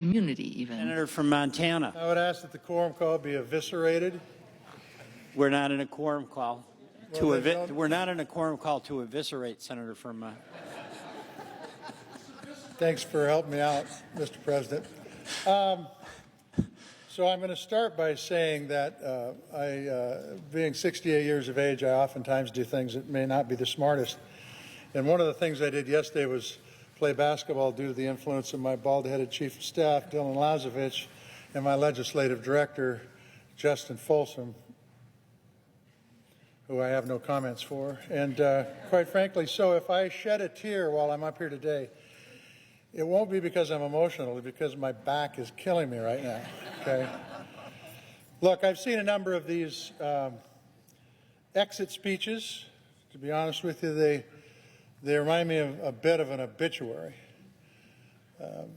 community even. Senator from Montana. I would ask that the quorum call be eviscerated. We're not in a quorum call to Well, we're not in a quorum call to eviscerate, Senator from. Thanks for helping me out, Mr. President. So I'm going to start by saying that being 68 years of age, I oftentimes do things that may not be the smartest. And one of the things I did yesterday was play basketball due to the influence of my bald-headed chief of staff, Dylan Lazovich, and my legislative director, Justin Folsom, who I have no comments for. And quite frankly, so if I shed a tear while I'm up here today, it won't be because I'm emotional, it's because my back is killing me right now, okay? Look, I've seen a number of these exit speeches. To be honest with you, they remind me of a bit of an obituary.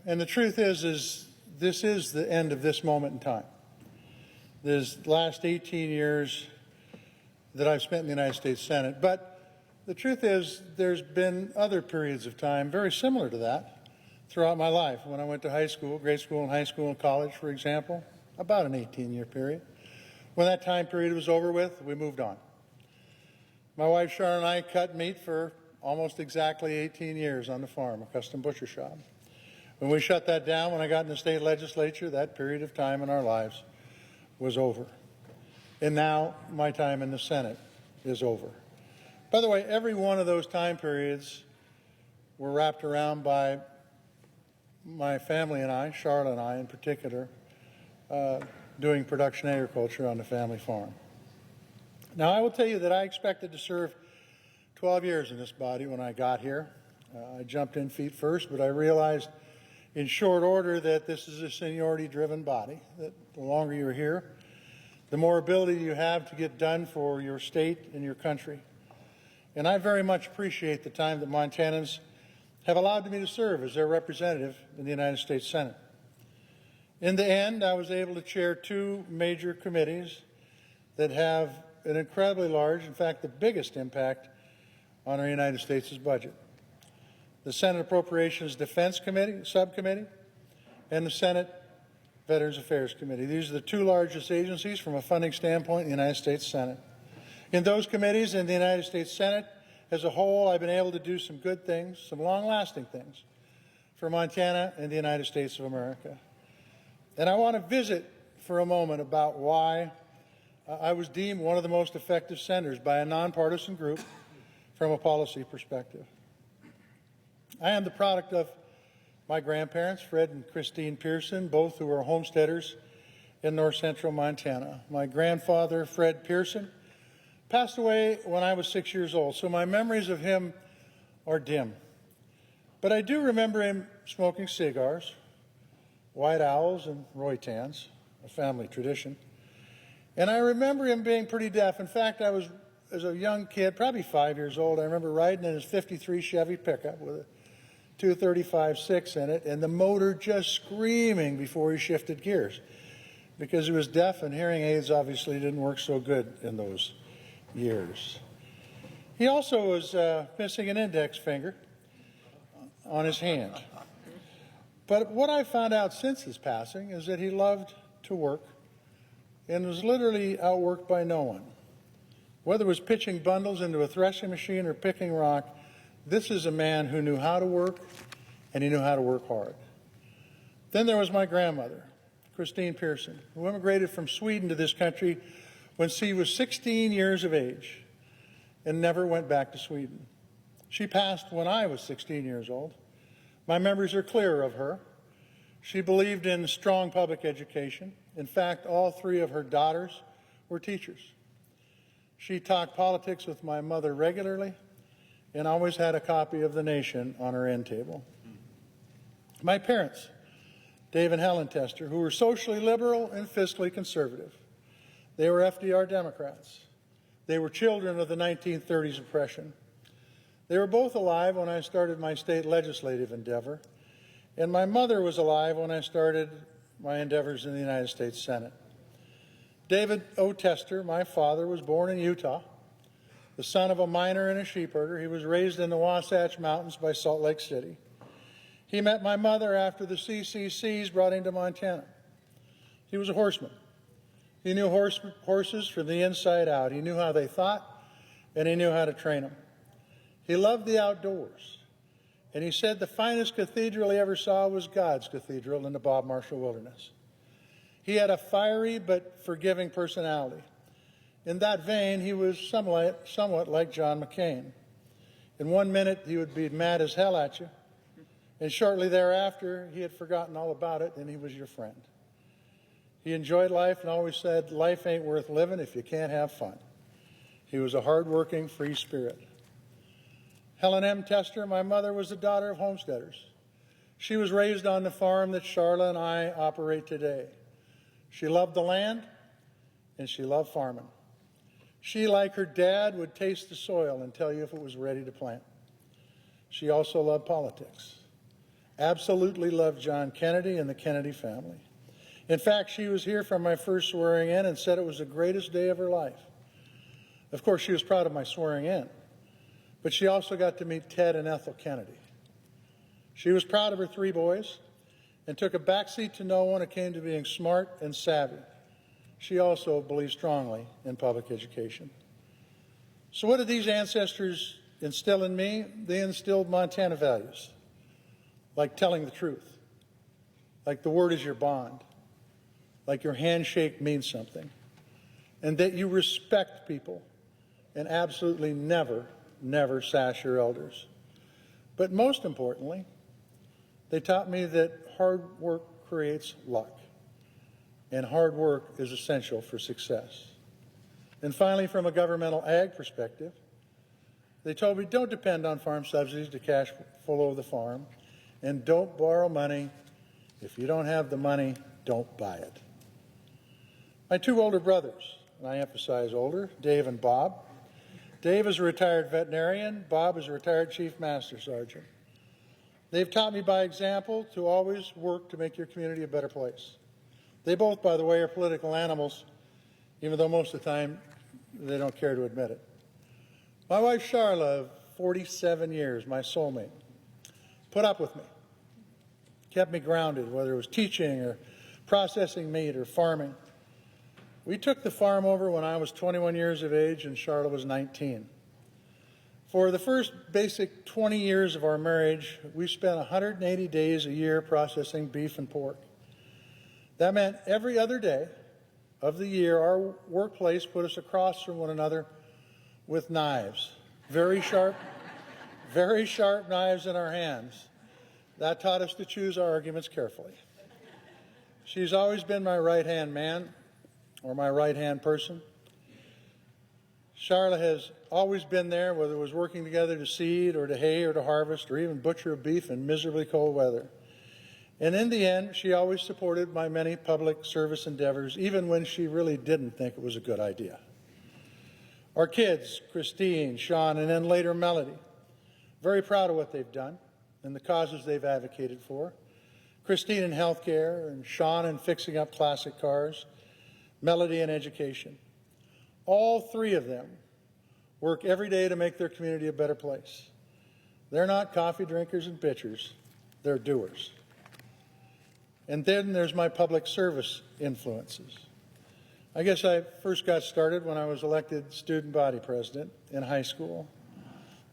And the truth is this is the end of this moment in time. This last 18 years that I've spent in the United States Senate. But the truth is there's been other periods of time very similar to that throughout my life. When I went to high school, grade school and high school and college, for example, about an 18-year period. When that time period was over with, we moved on. My wife Sharon and I cut meat for almost exactly 18 years on the farm, a custom butcher shop. When we shut that down, when I got in the state legislature, that period of time in our lives was over. And now my time in the Senate is over. By the way, every one of those time periods were wrapped around by my family and I, Charlotte and I in particular, doing production agriculture on the family farm. Now, I will tell you that I expected to serve 12 years in this body when I got here. I jumped in feet first, but I realized in short order that this is a seniority-driven body, that the longer you're here, the more ability you have to get done for your state and your country. And I very much appreciate the time that Montanans have allowed me to serve as their representative in the United States Senate. In the end, I was able to chair two major committees that have an incredibly large, in fact, the biggest impact on our United States' budget. The Senate Appropriations Defense Committee, Subcommittee, and the Senate Veterans Affairs Committee. These are the two largest agencies from a funding standpoint in the United States Senate. In those committees in the United States Senate, as a whole, I've been able to do some good things, some long-lasting things for Montana and the United States of America. And I want to visit for a moment about why I was deemed one of the most effective senators by a nonpartisan group from a policy perspective. I am the product of my grandparents, Fred and Christine Pearson, both who were homesteaders in north central Montana. My grandfather, Fred Pearson, passed away when I was 6 years old, so my memories of him are dim. But I do remember him smoking cigars, white owls and Roytans, a family tradition. And I remember him being pretty deaf. In fact, I was, as a young kid, probably 5 years old, I remember riding in his 53 Chevy pickup with a 235-6 in it, and the motor just screaming before he shifted gears, because he was deaf and hearing aids obviously didn't work so good in those years. He also was missing an index finger on his hand. But what I found out since his passing is that he loved to work and was literally outworked by no one. Whether it was pitching bundles into a threshing machine or picking rock, this is a man who knew how to work, and he knew how to work hard. Then there was my grandmother, Christine Pearson, who immigrated from Sweden to this country when she was 16 years of age and never went back to Sweden. She passed when I was 16 years old. My memories are clear of her. She believed in strong public education. In fact, all three of her daughters were teachers. She talked politics with my mother regularly and always had a copy of The Nation on her end table. My parents, Dave and Helen Tester, who were socially liberal and fiscally conservative. They were FDR Democrats. They were children of the 1930s oppression. They were both alive when I started my state legislative endeavor, and my mother was alive when I started my endeavors in the United States Senate. David O. Tester, my father, was born in Utah, the son of a miner and a sheep herder. He was raised in the Wasatch Mountains by Salt Lake City. He met my mother after the CCCs brought him to Montana. He was a horseman. He knew horses from the inside out. He knew how they thought, and he knew how to train them. He loved the outdoors, and he said the finest cathedral he ever saw was God's cathedral in the Bob Marshall Wilderness. He had a fiery but forgiving personality. In that vein, he was somewhat like John McCain. In 1 minute, he would be mad as hell at you, and shortly thereafter, he had forgotten all about it, and he was your friend. He enjoyed life and always said, life ain't worth living if you can't have fun. He was a hard-working, free spirit. Helen M. Tester, my mother, was the daughter of homesteaders. She was raised on the farm that Charla and I operate today. She loved the land, and she loved farming. She, like her dad, would taste the soil and tell you if it was ready to plant. She also loved politics. Absolutely loved John Kennedy and the Kennedy family. In fact, she was here for my first swearing in and said it was the greatest day of her life. Of course, she was proud of my swearing in, but she also got to meet Ted and Ethel Kennedy. She was proud of her 3 boys and took a backseat to no one when it came to being smart and savvy. She also believed strongly in public education. So what did these ancestors instill in me? They instilled Montana values, like telling the truth, like the word is your bond, like your handshake means something, and that you respect people and absolutely never, never sass your elders. But most importantly, they taught me that hard work creates luck, and hard work is essential for success. And finally, from a governmental ag perspective, they told me don't depend on farm subsidies to cash flow the farm, and don't borrow money. If you don't have the money, don't buy it. My 2 older brothers, and I emphasize older, Dave and Bob. Dave is a retired veterinarian. Bob is a retired chief master sergeant. They've taught me by example to always work to make your community a better place. They both, by the way, are political animals, even though most of the time they don't care to admit it. My wife, Charla, of 47 years, my soulmate, put up with me, kept me grounded, whether it was teaching or processing meat or farming. We took the farm over when I was 21 years of age and Charla was 19. For the first basic 20 years of our marriage, we spent 180 days a year processing beef and pork. That meant every other day of the year, our workplace put us across from one another with knives, very sharp knives in our hands. That taught us to choose our arguments carefully. She's always been my right-hand man, or my right-hand person. Charla has always been there, whether it was working together to seed or to hay or to harvest or even butcher a beef in miserably cold weather. And in the end, she always supported my many public service endeavors, even when she really didn't think it was a good idea. Our kids, Christine, Sean, and then later Melody, very proud of what they've done and the causes they've advocated for. Christine in healthcare, and Sean in fixing up classic cars, Melody in education. All 3 of them work every day to make their community a better place. They're not coffee drinkers and bitchers, they're doers. And then there's my public service influences. I guess I first got started when I was elected student body president in high school.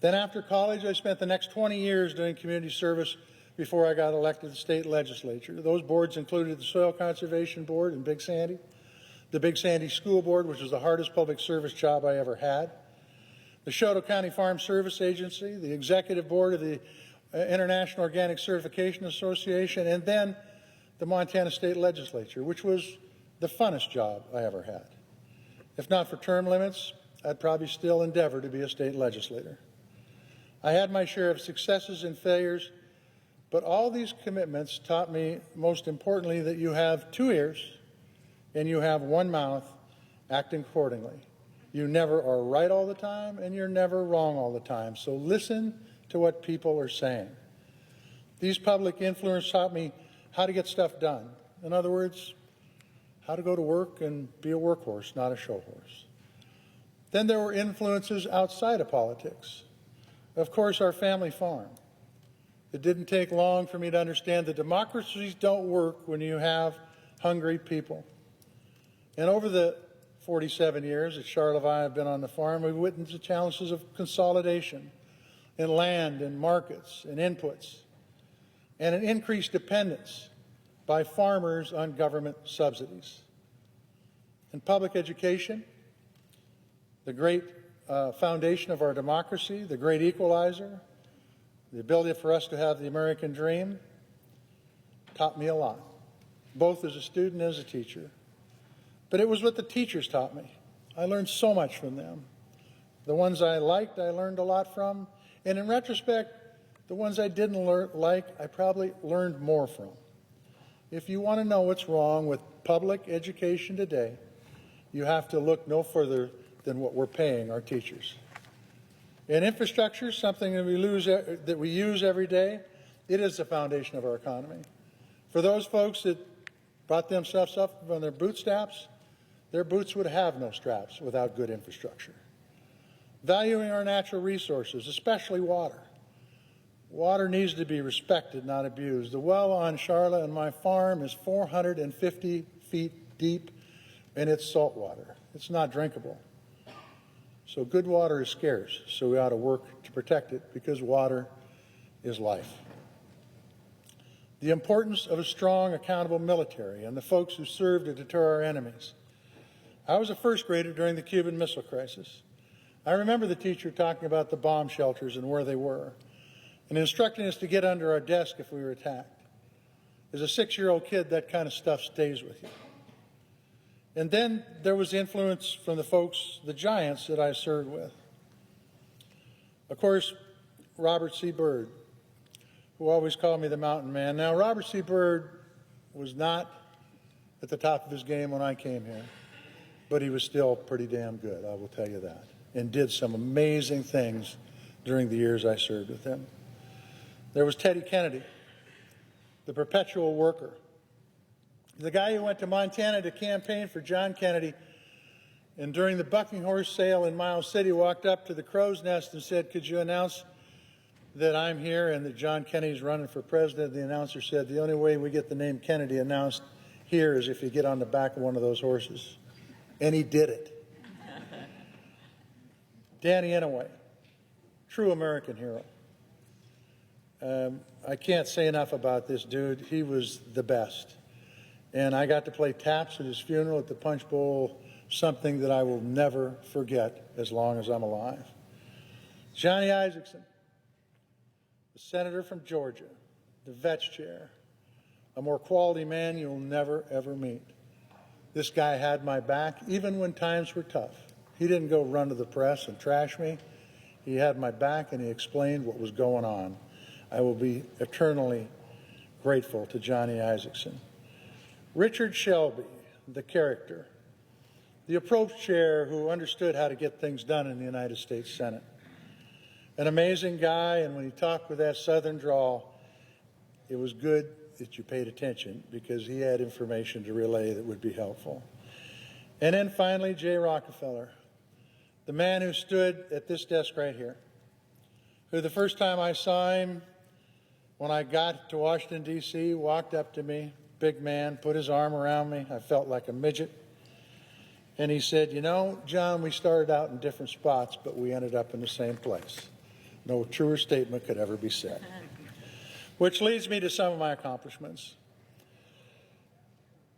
Then after college, I spent the next 20 years doing community service before I got elected to the state legislature. Those boards included the Soil Conservation Board in Big Sandy, the Big Sandy School Board, which was the hardest public service job I ever had, the Choteau County Farm Service Agency, the Executive Board of the International Organic Certification Association, and then the Montana State Legislature, which was the funnest job I ever had. If not for term limits, I'd probably still endeavor to be a state legislator. I had my share of successes and failures, but all these commitments taught me, most importantly, that you have 2 ears and you have 1 mouth, acting accordingly. You never are right all the time, and you're never wrong all the time. So listen to what people are saying. These public influences taught me how to get stuff done. In other words, how to go to work and be a workhorse, not a show horse. Then there were influences outside of politics. Of course, our family farm. It didn't take long for me to understand that democracies don't work when you have hungry people. And over the 47 years that Charlotte and I have been on the farm, we've witnessed the challenges of consolidation in land and markets and inputs, and an increased dependence by farmers on government subsidies. In public education, the great foundation of our democracy, the great equalizer, the ability for us to have the American dream, taught me a lot, both as a student and as a teacher. But it was what the teachers taught me. I learned so much from them. The ones I liked, I learned a lot from. And in retrospect, the ones I didn't like, I probably learned more from. If you want to know what's wrong with public education today, you have to look no further than what we're paying our teachers. And infrastructure, something that we use every day, it is the foundation of our economy. For those folks that brought themselves up on their bootstraps, their boots would have no straps without good infrastructure. Valuing our natural resources, especially water. Water needs to be respected, not abused. The well on Charlotte and my farm is 450 feet deep, and it's salt water. It's not drinkable. So good water is scarce, so we ought to work to protect it because water is life. The importance of a strong, accountable military and the folks who serve to deter our enemies. I was a first grader during the Cuban Missile Crisis. I remember the teacher talking about the bomb shelters and where they were, and instructing us to get under our desk if we were attacked. As a 6-year-old kid, that kind of stuff stays with you. And then there was influence from the folks, the giants that I served with. Of course, Robert C. Byrd, who always called me the mountain man. Now, Robert C. Byrd was not at the top of his game when I came here, but he was still pretty damn good, I will tell you that, and did some amazing things during the years I served with him. There was Teddy Kennedy, the perpetual worker, the guy who went to Montana to campaign for John Kennedy, and during the bucking horse sale in Miles City walked up to the crow's nest and said, "Could you announce that I'm here and that John Kennedy's running for president?" The announcer said, "The only way we get the name Kennedy announced here is if you get on the back of one of those horses." And he did it. Danny Inouye, true American hero. I can't say enough about this dude. He was the best. And I got to play taps at his funeral at the Punch Bowl, something that I will never forget as long as I'm alive. Johnny Isakson, the senator from Georgia, the Vets chair, a more quality man you'll never, ever meet. This guy had my back, even when times were tough. He didn't go run to the press and trash me. He had my back, and he explained what was going on. I will be eternally grateful to Johnny Isakson. Richard Shelby, the character, the approach chair who understood how to get things done in the United States Senate. An amazing guy, and when he talked with that southern drawl, it was good that you paid attention because he had information to relay that would be helpful. And then finally, J. Rockefeller, the man who stood at this desk right here, who the first time I saw him when I got to Washington, D.C., walked up to me, big man, put his arm around me. I felt like a midget. And he said, "You know, John, we started out in different spots, but we ended up in the same place." No truer statement could ever be said. Which leads me to some of my accomplishments.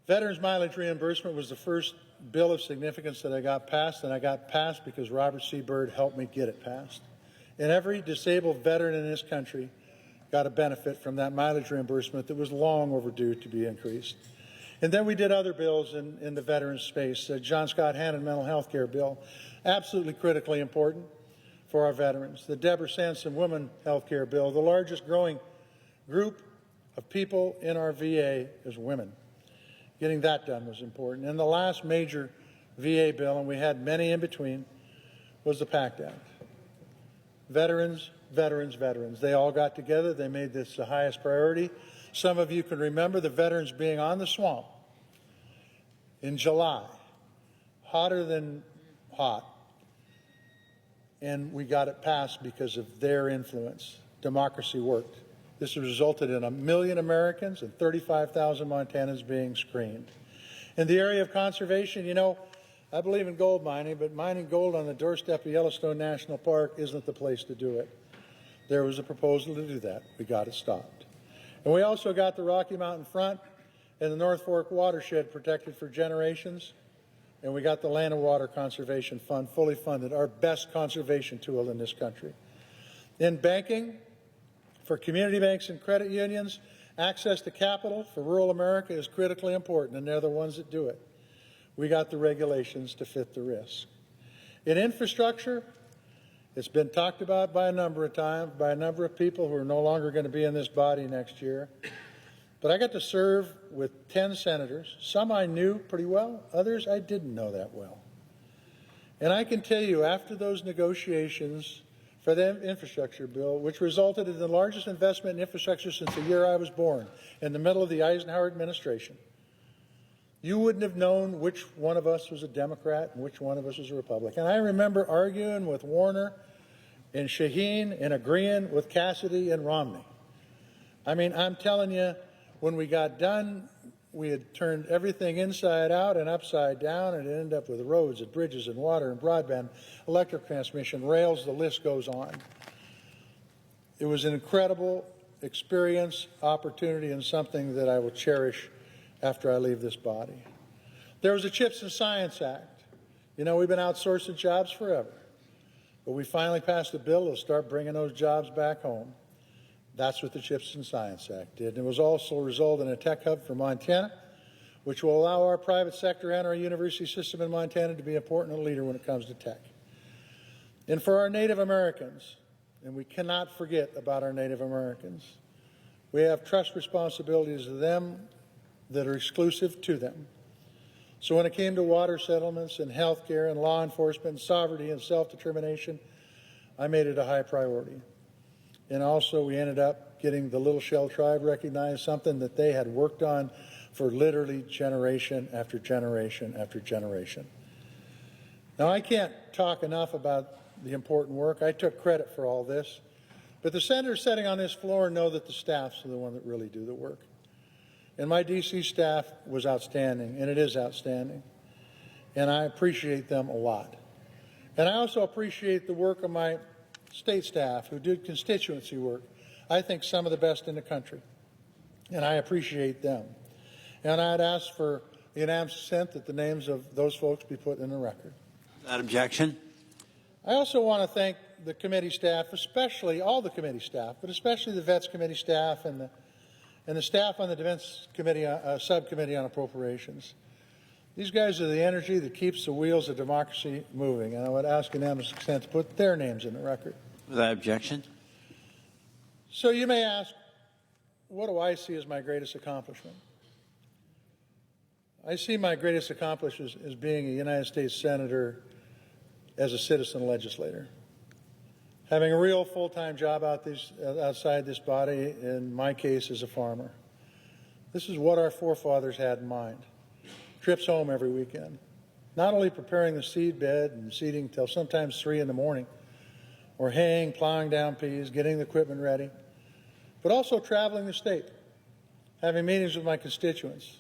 Veterans mileage reimbursement was the first bill of significance that I got passed, and I got passed because Robert C. Byrd helped me get it passed. And every disabled veteran in this country got a benefit from that mileage reimbursement that was long overdue to be increased. And then we did other bills in the veterans space. John Scott Hannon mental health care bill, absolutely critically important for our veterans. The Deborah Sansom women health care bill, the largest growing group of people in our VA is women. Getting that done was important. And the last major VA bill, and we had many in between, was the PACT Act. Veterans, veterans, veterans. They all got together. They made this the highest priority. Some of you can remember the veterans being on the swamp in July, hotter than hot. And we got it passed because of their influence. Democracy worked. This has resulted in 1 million Americans and 35,000 Montanans being screened. In the area of conservation, you know, I believe in gold mining, but mining gold on the doorstep of Yellowstone National Park isn't the place to do it. There was a proposal to do that. We got it stopped. And we also got the Rocky Mountain Front and the North Fork watershed protected for generations. And we got the Land and Water Conservation Fund fully funded, our best conservation tool in this country. In banking, for community banks and credit unions, access to capital for rural America is critically important, and they're the ones that do it. We got the regulations to fit the risk. In infrastructure, it's been talked about by a number of times, by a number of people who are no longer going to be in this body next year. But I got to serve with 10 senators. Some I knew pretty well, others I didn't know that well. And I can tell you, after those negotiations for the infrastructure bill, which resulted in the largest investment in infrastructure since the year I was born, in the middle of the Eisenhower administration, you wouldn't have known which one of us was a Democrat and which one of us was a Republican. I remember arguing with Warner and Shaheen and agreeing with Cassidy and Romney. I mean, I'm telling you, when we got done, we had turned everything inside out and upside down, and it ended up with roads and bridges and water and broadband, electric transmission, rails, the list goes on. It was an incredible experience, opportunity, and something that I will cherish after I leave this body. There was a CHIPS and Science Act. You know, we've been outsourcing jobs forever, but we finally passed a bill to start bringing those jobs back home. That's what the CHIPS and Science Act did. And it was also a result in a tech hub for Montana, which will allow our private sector and our university system in Montana to be an important leader when it comes to tech. And for our Native Americans, and we cannot forget about our Native Americans, we have trust responsibilities to them that are exclusive to them. So when it came to water settlements and health care and law enforcement and sovereignty and self-determination, I made it a high priority. And also we ended up getting the Little Shell tribe recognized, something that they had worked on for literally generation after generation after generation. Now, I can't talk enough about the important work. I took credit for all this. But the senators sitting on this floor know that the staffs are the one that really do the work. And my D.C. staff was outstanding, and it is outstanding. And I appreciate them a lot. And I also appreciate the work of my state staff who did constituency work. I think some of the best in the country. And I appreciate them. And I'd ask for unanimous consent that the names of those folks be put in the record. Without objection. I also want to thank the committee staff, especially all the committee staff, but especially the Vets Committee staff and the staff on the Defense Committee, Subcommittee on Appropriations. These guys are the energy that keeps the wheels of democracy moving, and I would ask unanimous consent to put their names in the record. Without objection. So you may ask, what do I see as my greatest accomplishment? I see my greatest accomplishment as being a United States Senator as a citizen legislator. Having a real full-time job outside this body, in my case, as a farmer. This is what our forefathers had in mind. Trips home every weekend. Not only preparing the seed bed and seeding till sometimes 3 in the morning, or haying, plowing down peas, getting the equipment ready, but also traveling the state, having meetings with my constituents,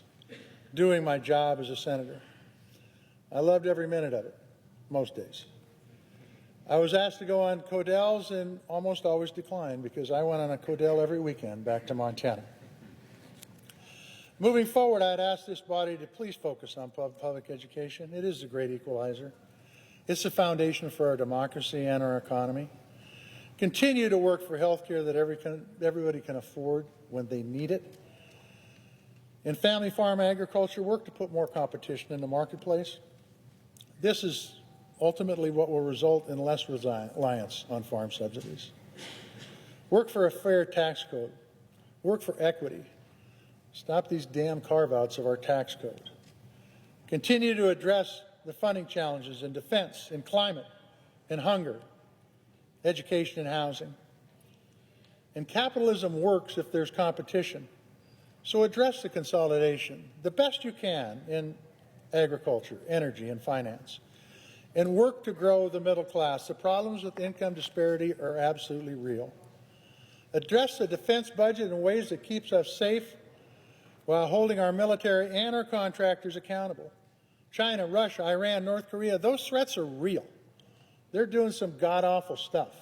doing my job as a senator. I loved every minute of it, most days. I was asked to go on Codels and almost always declined because I went on a Codel every weekend back to Montana. Moving forward, I'd ask this body to please focus on public education. It is the great equalizer. It's the foundation for our democracy and our economy. Continue to work for health care that everybody can afford when they need it. In family farm agriculture, work to put more competition in the marketplace. This is ultimately what will result in less reliance on farm subsidies. Work for a fair tax code. Work for equity. Stop these damn carve-outs of our tax code. Continue to address the funding challenges in defense, in climate, in hunger, education and housing. And capitalism works if there's competition. So address the consolidation the best you can in agriculture, energy, and finance. And work to grow the middle class. The problems with income disparity are absolutely real. address the defense budget in ways that keeps us safe while holding our military and our contractors accountable. China, Russia, Iran, North Korea, those threats are real. They're doing some god-awful stuff.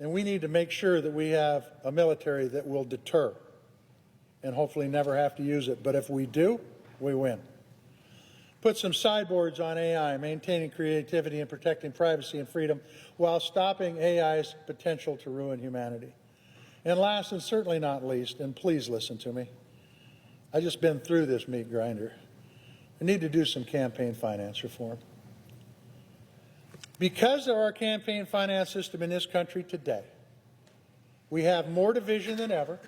And we need to make sure that we have a military that will deter and hopefully never have to use it. But if we do, we win. Put some sideboards on AI, maintaining creativity and protecting privacy and freedom while stopping AI's potential to ruin humanity. And last and certainly not least, and please listen to me, I've just been through this meat grinder. We need to do some campaign finance reform. Because of our campaign finance system in this country today, we have more division than ever.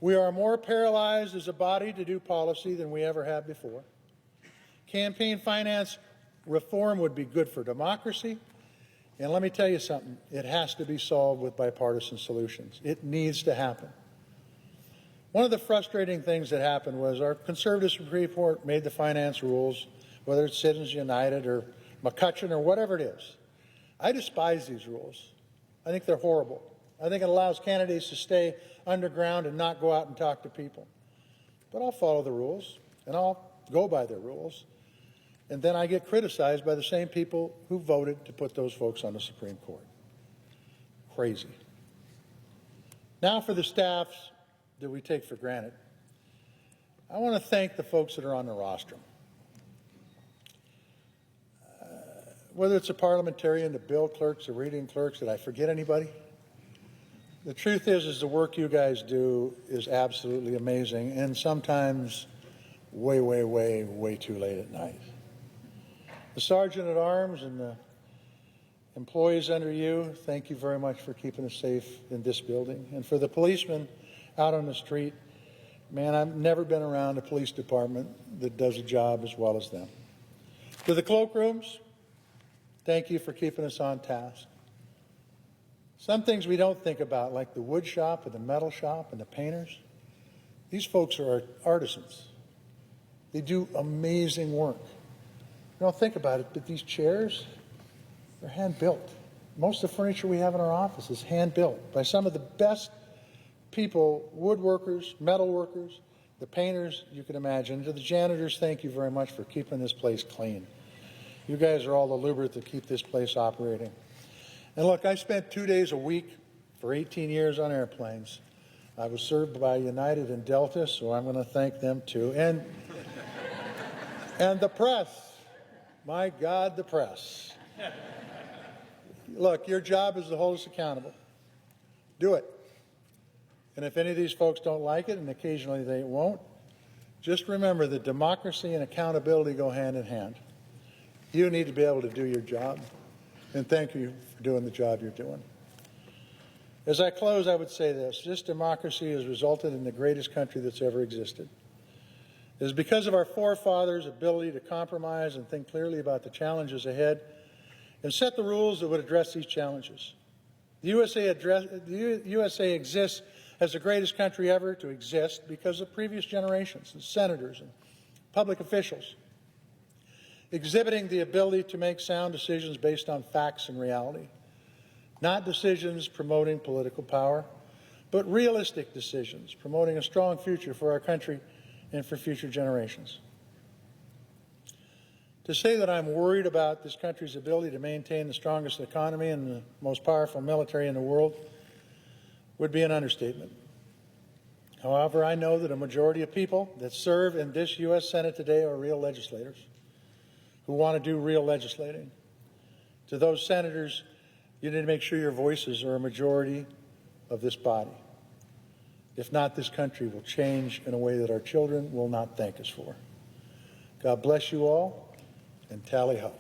We are more paralyzed as a body to do policy than we ever have before. Campaign finance reform would be good for democracy. And let me tell you something, it has to be solved with bipartisan solutions. It needs to happen. One of the frustrating things that happened was our conservative Supreme Court made the finance rules, whether it's Citizens United or McCutcheon or whatever it is. I despise these rules. I think they're horrible. I think it allows candidates to stay underground and not go out and talk to people. But I'll follow the rules, and I'll go by their rules. And then I get criticized by the same people who voted to put those folks on the Supreme Court. Crazy. Now for the staffs that we take for granted. I want to thank the folks that are on the rostrum. Whether it's a parliamentarian, the bill clerks, the reading clerks, did I forget anybody? The truth is the work you guys do is absolutely amazing, and sometimes way, way, way, way too late at night. The Sergeant at Arms and the employees under you, thank you very much for keeping us safe in this building. And for the policemen out on the street, man, I've never been around a police department that does a job as well as them. To the cloakrooms, thank you for keeping us on task. Some things we don't think about, like the wood shop and the metal shop and the painters, these folks are artisans. They do amazing work. You don't think about it, but these chairs, they're hand-built. Most of the furniture we have in our office is hand-built by some of the best people, woodworkers, metal workers, the painters you can imagine. To the janitors, thank you very much for keeping this place clean. You guys are all the lubricant to keep this place operating. And look, I spent 2 days a week for 18 years on airplanes. I was served by United and Delta, so I'm going to thank them too. And the press. My God, the press. Look, your job is to hold us accountable. Do it. And if any of these folks don't like it, and occasionally they won't, just remember that democracy and accountability go hand in hand. You need to be able to do your job. And thank you for doing the job you're doing. As I close, I would say this democracy has resulted in the greatest country that's ever existed. It is because of our forefathers' ability to compromise and think clearly about the challenges ahead and set the rules that would address these challenges. The USA exists as the greatest country ever to exist because of previous generations and senators and public officials exhibiting the ability to make sound decisions based on facts and reality, not decisions promoting political power, but realistic decisions promoting a strong future for our country and for future generations. To say that I'm worried about this country's ability to maintain the strongest economy and the most powerful military in the world would be an understatement. However, I know that a majority of people that serve in this U.S. Senate today are real legislators who want to do real legislating. To those senators, you need to make sure your voices are a majority of this body. If not, this country will change in a way that our children will not thank us for. God bless you all, and tally ho.